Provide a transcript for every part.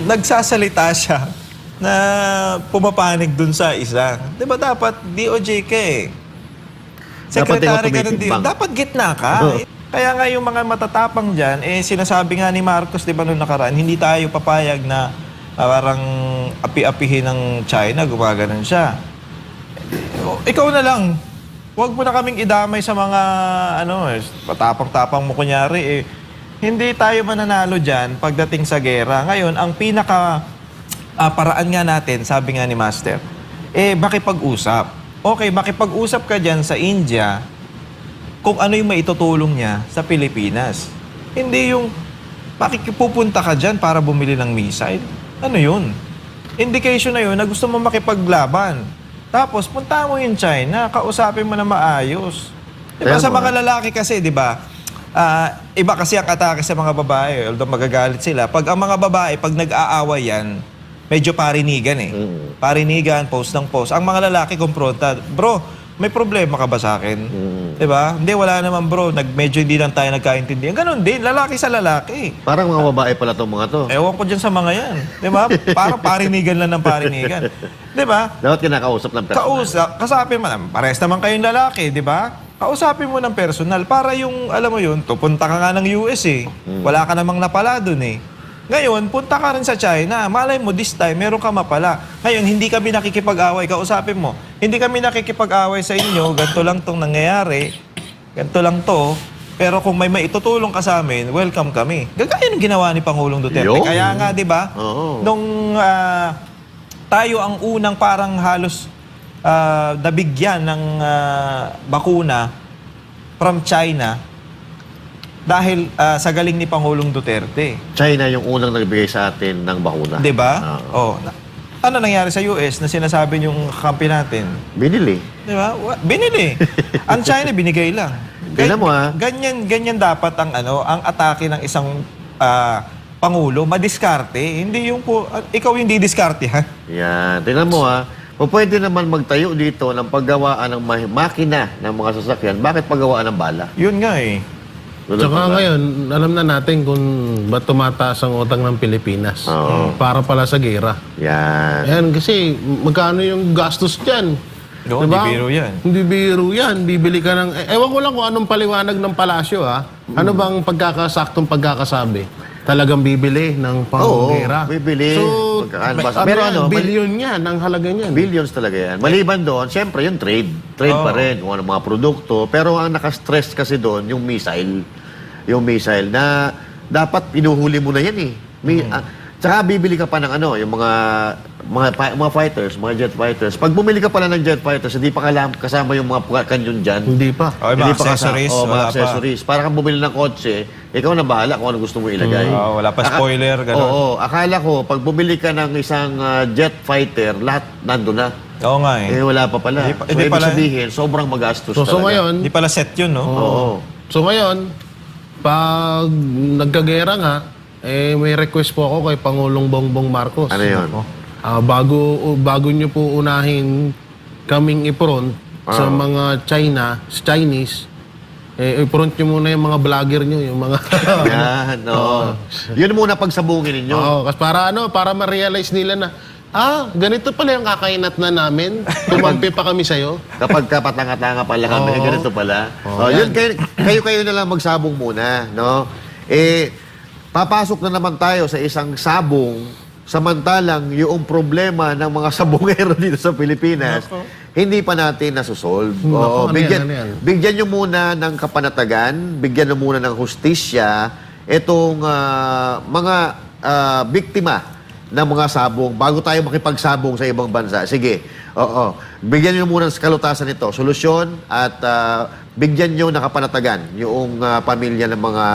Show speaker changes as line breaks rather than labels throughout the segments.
nagsasalita siya na pumapanig dun sa isa. Di ba dapat DOJ ka eh? Sekretary ka ng DOJ. Dapat gitna ka. Kaya nga yung mga matatapang dyan, sinasabi nga ni Marcos, di ba nung nakaraan, hindi tayo papayag na parang api-apihin ng China, gumaganon siya. Ikaw na lang. Huwag mo na kaming idamay sa mga, patapang-tapang mo kunyari. Hindi tayo mananalo dyan pagdating sa gera. Ngayon, ang pinaka paraan nga natin, sabi nga ni Master, makipag-usap. Okay, makipag-usap ka dyan sa India kung ano yung maitutulong niya sa Pilipinas. Hindi yung makikipupunta ka dyan para bumili ng missile. Ano yun? Indication na yun na gusto mo makipaglaban. Tapos, punta mo yung China, kausapin mo na maayos. Diba, sa mga lalaki kasi, di ba, iba kasi ang atake sa mga babae, although magagalit sila. Pag ang mga babae, pag nag-aaway yan, medyo parinigan eh. Parinigan, post ng post. Ang mga lalaki, kumpronta. Bro, may problema ka ba sa akin? Diba? Hindi, wala naman bro. Medyo hindi lang tayo nagkaintindihan. Ganon din, lalaki sa lalaki.
Parang mga babae pala itong mga to.
Ewan ko dyan sa mga yan. Diba? Parang parinigan lang ng parinigan. Diba?
Dapat kinakausap ng personal.
Kasapin mo lang. Parehas naman kayong lalaki, diba? Kausapin mo ng personal para yung, alam mo yun, pupunta ka nga ng US eh. Wala ka namang napala dun eh. Ngayon, punta ka rin sa China. Malay mo, this time, meron ka mapala. Ngayon, hindi kami nakikipag-away. Kausapin mo, hindi kami nakikipag-away sa inyo. Ganito lang itong nangyayari. Ganito lang to. Pero kung may maitutulong ka sa amin, welcome kami. Gagaya ng ginawa ni Pangulong Duterte. Kaya nga, di ba, nung tayo ang unang parang halos nabigyan ng bakuna from China, dahil sa galing ni Pangulong Duterte.
China yung unang nagbigay sa atin ng bakuna.
Diba? Ano nangyari sa US na sinasabi yung kampi natin?
Binili.
Diba? Binili. Ang China binigay lang.
Tingnan mo
Ganyan dapat ang ang atake ng isang pangulo, madiskarte. Hindi yung ikaw yung didiskarte, ha?
Yan. Tingnan mo pwede naman magtayo dito ng paggawaan ng makina ng mga sasakyan. Bakit paggawaan ng bala?
Yun nga eh.
Tsaka ngayon, alam na natin kung ba't tumataas ang utang ng Pilipinas. Para pala sa gera.
Yan.
Yan, kasi magkano yung gastos dyan?
No, diba? Hindi biro yan.
Hindi biro yan. Bibili ka ng... ewan ko lang kung anong paliwanag ng palasyo, ha? Ano bang saktong pagkakasabi? Talagang bibili ng panggera.
Bibili.
So,
pero
billion yan, ang halaga niyan.
Billions talaga yan. Maliban doon, siyempre yung trade. Trade pa rin, kung anong mga produkto. Pero ang nakastress kasi doon, yung missile. Yung missile na dapat pinuhuli mo na yan eh. Tsaka bibili ka pa ng yung mga fighters, mga jet fighters. Pag bumili ka pala ng jet fighters, hindi pa kasama yung mga kanyon dyan.
Hindi pa.
Mga accessories.
Mga accessories. Para kang bumili ng kotse, ikaw na bahala kung ano gusto mo ilagay.
Wala pa spoiler, gano'n.
Akala ko, pag bumili ka ng isang jet fighter, lahat nandun na.
Oo nga eh.
Wala pa pala. Ibig sabihin, sobrang magastos talaga.
So ngayon...
Hindi pala set yun, no?
Oo.
So ngayon, pag nagkagera nga, may request po ako kay Pangulong Bongbong Marcos.
Ano yun?
Bago nyo po unahin kaming i-front sa mga Chinese, i-front nyo muna yung mga vlogger nyo, yung mga...
Yan, yun muna pagsabungin ninyo.
Kasi para ma-realize nila na, ganito pala yung kakainat na namin. Tumampi pa kami sa'yo.
Kapag patanga-tanga pala kami, ganito pala. Yun, kayo na lang magsabong muna, no? Papasok na naman tayo sa isang sabong, samantalang yung problema ng mga sabongero dito sa Pilipinas, hindi pa natin nasusolve. Bigyan nyo muna ng kapanatagan, bigyan nyo muna ng hustisya, itong mga biktima ng mga sabong bago tayo makipagsabong sa ibang bansa. Sige, bigyan nyo muna ng kalutasan ito, solusyon, at bigyan nyo ng kapanatagan yung pamilya ng mga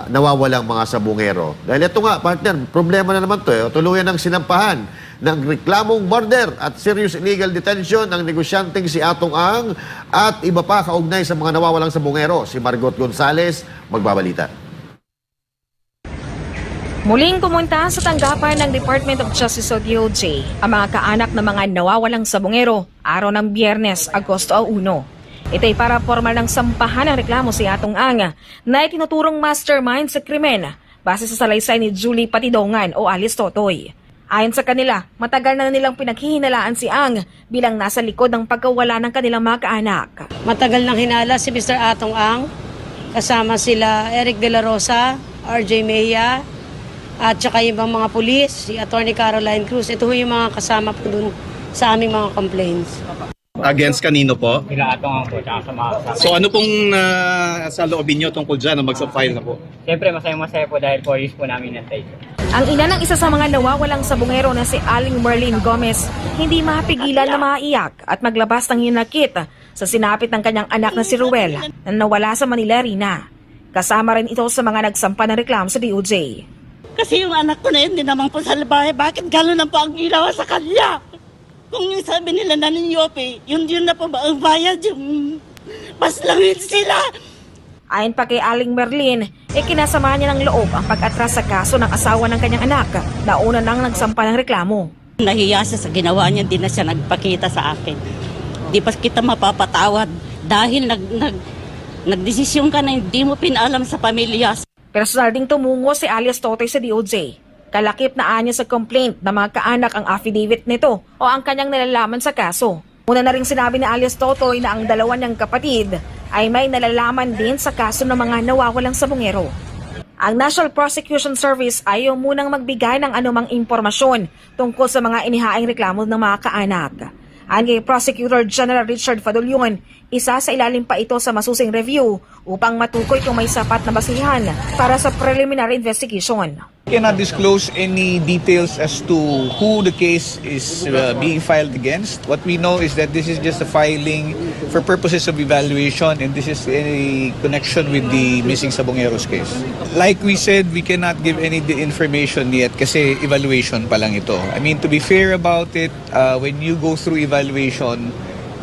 nawawalang mga sabongero. Dahil ito nga, partner, problema na naman to. Tuluyan ng sinampahan ng reklamong murder at serious illegal detention ng negosyanteng si Atong Ang at iba pa kaugnay sa mga nawawalang sabongero. Si Margot Gonzales, magbabalita.
Muling pumunta sa tanggapan ng Department of Justice o DOJ ang mga kaanak ng mga nawawalang sabongero araw ng Biyernes, Agosto 1. Ito'y para formal ng sampahan ng reklamo si Atong Ang na itinuturong mastermind sa krimen base sa salaysay ni Julie Patidongan o alias Totoy. Ayon sa kanila, matagal na nilang pinaghihinalaan si Ang bilang nasa likod ng pagkawala ng kanilang mga kaanak.
Matagal nang hinala si Mr. Atong Ang, kasama sila Eric De La Rosa, RJ Mejia, at saka yung ibang mga pulis, si Attorney Caroline Cruz. Ito yung mga kasama po dun sa aming mga complaints.
Against kanino po?
Sila Atong Ang po, tsaka sa mga kasama.
So ano pong sa loobin nyo tungkol dyan na mag-file na po?
Siyempre, masaya-masaya po dahil 4 years po namin nantay.
Ang ina ng isa sa mga nawawalang sabungero na si Aling Merlin Gomez hindi mapigilan na maiyak at maglabas ng hinakit sa sinapit ng kanyang anak na si Ruel na nawala sa Manila Rina. Kasama rin ito sa mga nagsampa ng reklamo sa DOJ.
Kasi yung anak ko na yun, hindi naman po sa labahe. Bakit gano'n po ang ginawa sa kanya? Kung yung sabi nila na ninyope, yun na po ba ang bayad? Yung mas langit sila.
Ayon pa kay Aling Merlin, kinasama niya ng loob ang pag-atras sa kaso ng asawa ng kanyang anak na una nang nagsampa ng reklamo.
Nahiya siya sa ginawa niya, hindi na siya nagpakita sa akin. Di pa kita mapapatawad dahil nagdesisyon ka na hindi mo pinalam sa pamilya.
Personal ding tumungo si alias Totoy sa DOJ. Kalakip na anya sa complaint na mga kaanak ang affidavit nito o ang kanyang nalalaman sa kaso. Una na rin sinabi ni alias Totoy na ang dalawa niyang kapatid ay may nalalaman din sa kaso ng mga nawawalang sabungero. Ang National Prosecution Service ayaw munang magbigay ng anumang impormasyon tungkol sa mga inihaing reklamo ng mga kaanak. Ayon kay Prosecutor General Richard Fadulyon, isa sa ilalim pa ito sa masusing review upang matukoy kung may sapat na basihan para sa preliminary investigation.
Cannot disclose any details as to who the case is being filed against. What we know is that this is just a filing for purposes of evaluation, and this is a connection with the missing Sabongeros case. Like we said, we cannot give any information yet kasi evaluation pa lang ito. I mean, to be fair about it, when you go through evaluation,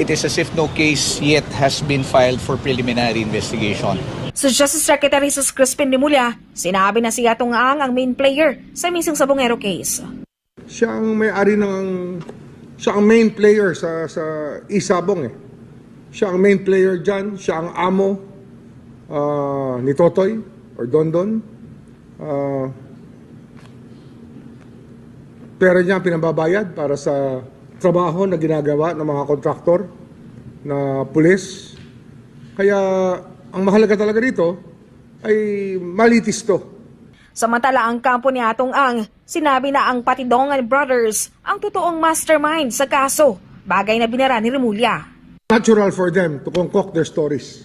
it is as if no case yet has been filed for preliminary investigation.
Sa Justice Secretary Sus Crispin Rimulya, sinabi na si Atong Ang ang main player sa missing Sabongero case.
Siya ang may-ari siya ang main player sa Isabong eh. Siya ang main player dyan, siya ang amo ni Totoy or Dondon. Pera niya pinambabayad para sa trabaho na ginagawa ng mga kontraktor na pulis. Kaya ang mahalaga talaga dito ay malitis to.
Samantala ang kampo ni Atong Ang, sinabi na ang Patidongan Brothers ang totoong mastermind sa kaso, bagay na binara ni Rimulya.
Natural for them to concoct their stories.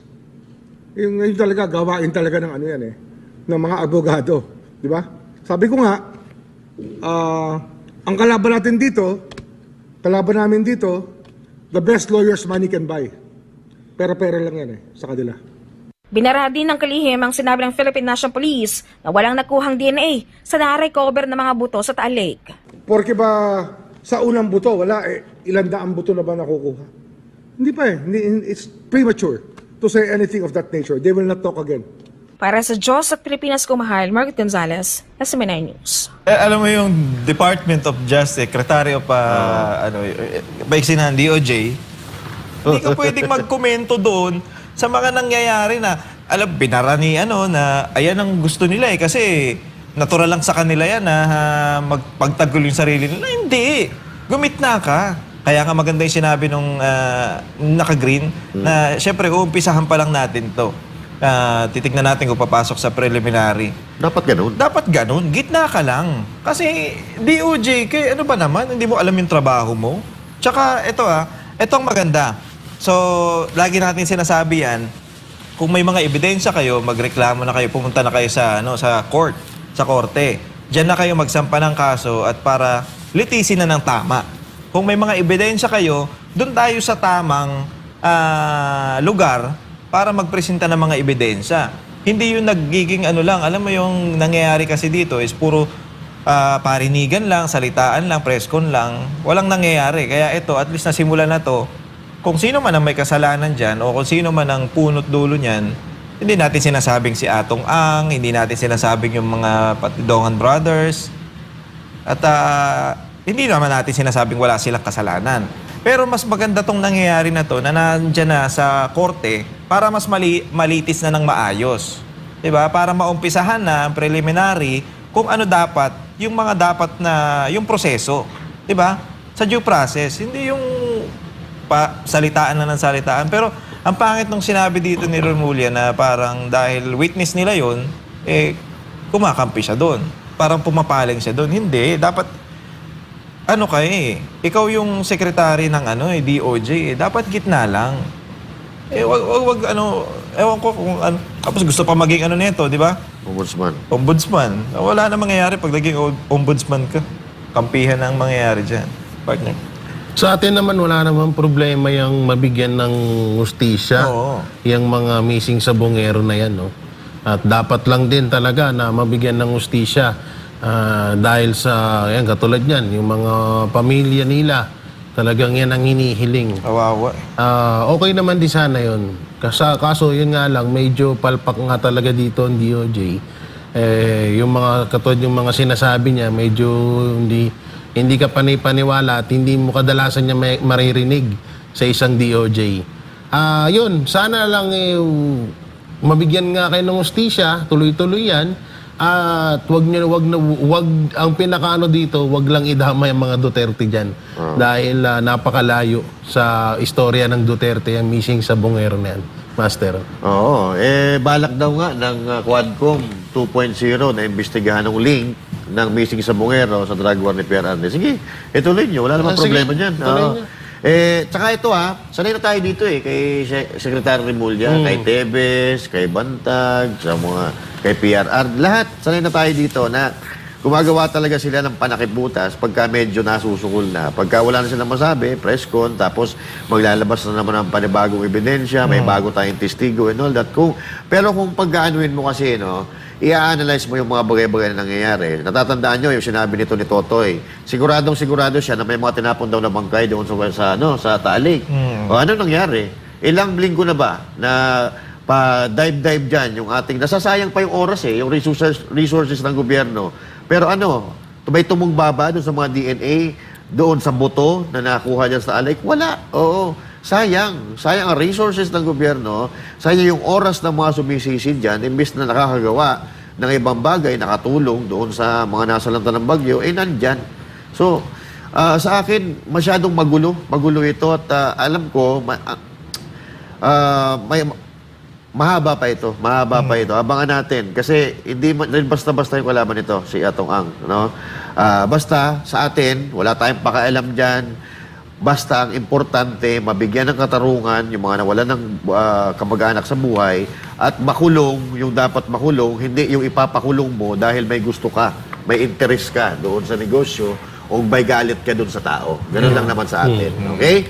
Yung talaga, gawain talaga ng ano yan eh, ng mga abogado. Di ba? Sabi ko nga, ang kalaban namin dito, the best lawyers money can buy. Pera-pera lang yan eh, sa kanila.
Binara din ng kalihim ang sinabi ng Philippine National Police na walang nakuhang DNA sa na-recover ng mga buto sa Taal Lake.
Porque ba sa unang buto, wala eh, ilang daang buto na ba nakukuha? Hindi pa eh, it's premature to say anything of that nature. They will not talk again.
Para sa Diyos at Pilipinas Kumahal, Margaret Gonzalez, SMNI News.
Alam mo yung Department of Justice, Secretary of Baiksinan, DOJ, hindi ka pwedeng magkomento doon sa mga nangyayari na, binara ni na ayan ang gusto nila eh. Kasi natural lang sa kanila yan na magpagtagol yung sarili nila. Hindi. Gumitna ka. Kaya nga maganda yung sinabi nung naka-green na syempre uumpisahan pa lang natin to. Titignan natin kung papasok sa preliminary.
Dapat ganun.
Dapat ganun. Gitna ka lang. Kasi DOJ, ano ba naman? Hindi mo alam yung trabaho mo. Tsaka ito ito ang maganda. So, lagi natin sinasabi yan, kung may mga ebidensya kayo, magreklamo na kayo, pumunta na kayo sa court, sa korte. Diyan na kayo magsampa ng kaso at para litisin na ng tama. Kung may mga ebidensya kayo, doon tayo sa tamang lugar para magpresenta ng mga ebidensya. Hindi yung nagiging lang, alam mo yung nangyayari kasi dito is puro parinigan lang, salitaan lang, preskon lang, walang nangyayari. Kaya ito, at least nasimula na to, kung sino man ang may kasalanan dyan o kung sino man ang punot dulo niyan, hindi natin sinasabing si Atong Ang, hindi natin sinasabing yung mga Patidongan Brothers, at hindi naman natin sinasabing wala silang kasalanan. Pero mas maganda tong nangyayari na to na nandyan na sa korte para mas malitis na ng maayos. 'Di ba? Para maumpisahan na ang preliminary kung ano dapat, yung mga dapat na yung proseso, 'di ba? Sa due process, hindi yung salitaan na ng salitaan. Pero ang pangit nung sinabi dito ni Romulia na parang dahil witness nila 'yon, kumakampi siya doon. Parang pumapaling siya doon. Hindi, dapat ikaw yung secretary ng DOJ, dapat gitna lang. Wag ewan ko kung tapos gusto pa maging nito, di ba? Ombudsman. Wala na mangyayari pag naging ombudsman ka. Kampihan ang mangyayari dyan, partner.
Sa atin naman, wala naman problema yung mabigyan ng hustisya.
Oo.
Yung mga missing sa bungero na yan, no? At dapat lang din talaga na mabigyan ng hustisya dahil sa, yan, katulad yan, yung mga pamilya nila, talagang yan ang hinihiling.
Kawawa.
Okay naman din sana yun. Kaso yun nga lang, medyo palpak nga talaga dito ang DOJ. Yung mga katulad yung mga sinasabi niya, medyo hindi ka panipaniwala at hindi mo kadalasan niya maririnig sa isang DOJ. Yun, sana lang mabigyan nga kayo ng hustisya, tuloy-tuloy yan. At wag ang pinakaano dito, wag lang idama yung mga Duterte diyan. Dahil napakalayo sa istorya ng Duterte ang missing sa bungero na yan, Master.
Oo, balak daw nga ng Quadcom 2.0 na imbestigahan ng link ng missing sa bungero sa drug war ni Pierre Arne. Sige, ituloy nyo. Wala namang problema dyan. Tsaka ito sanay na tayo dito kay Secretary Remulla, kay Tebes, kay Bantag, kay PRR, lahat sanay na tayo dito na gumagawa talaga sila ng panakibutas pagka medyo nasusukol na. Pagka wala na silang masabi, press con, tapos maglalabas na naman ng panibagong ebidensya, may bago tayong testigo and all that. Pero kung pagkaanuin mo kasi, i-analyze mo yung mga bagay-bagay na nangyayari. Natatandaan nyo yung sinabi nito ni Totoy. Sigurado siya na may mga tinapon daw na bangkay doon sa Taalik. O ano nangyari? Ilang linggo na ba na pa-dive dyan yung ating, nasasayang pa yung oras yung resources ng gobyerno. Pero may tumugbaba doon sa mga DNA, doon sa buto na nakuha dyan sa Taalik? Wala. Oo. Sayang ang resources ng gobyerno, sayang yung oras ng mga sumisisid dyan, imbis na nakakagawa ng ibang bagay, nakatulong doon sa mga nasalanta ng bagyo, nandyan. So, sa akin, masyadong magulo ito at alam ko, mahaba pa ito. Abangan natin. Kasi hindi rin basta-basta yung kalaban nito, si Atong Ang. Basta, sa atin, wala tayong pakialam dyan. Basta ang importante, mabigyan ng katarungan yung mga nawalan ng kamag-anak sa buhay at makulong yung dapat makulong, hindi yung ipapakulong mo dahil may gusto ka, may interest ka doon sa negosyo o may galit ka doon sa tao. Ganun lang naman sa atin. Okay?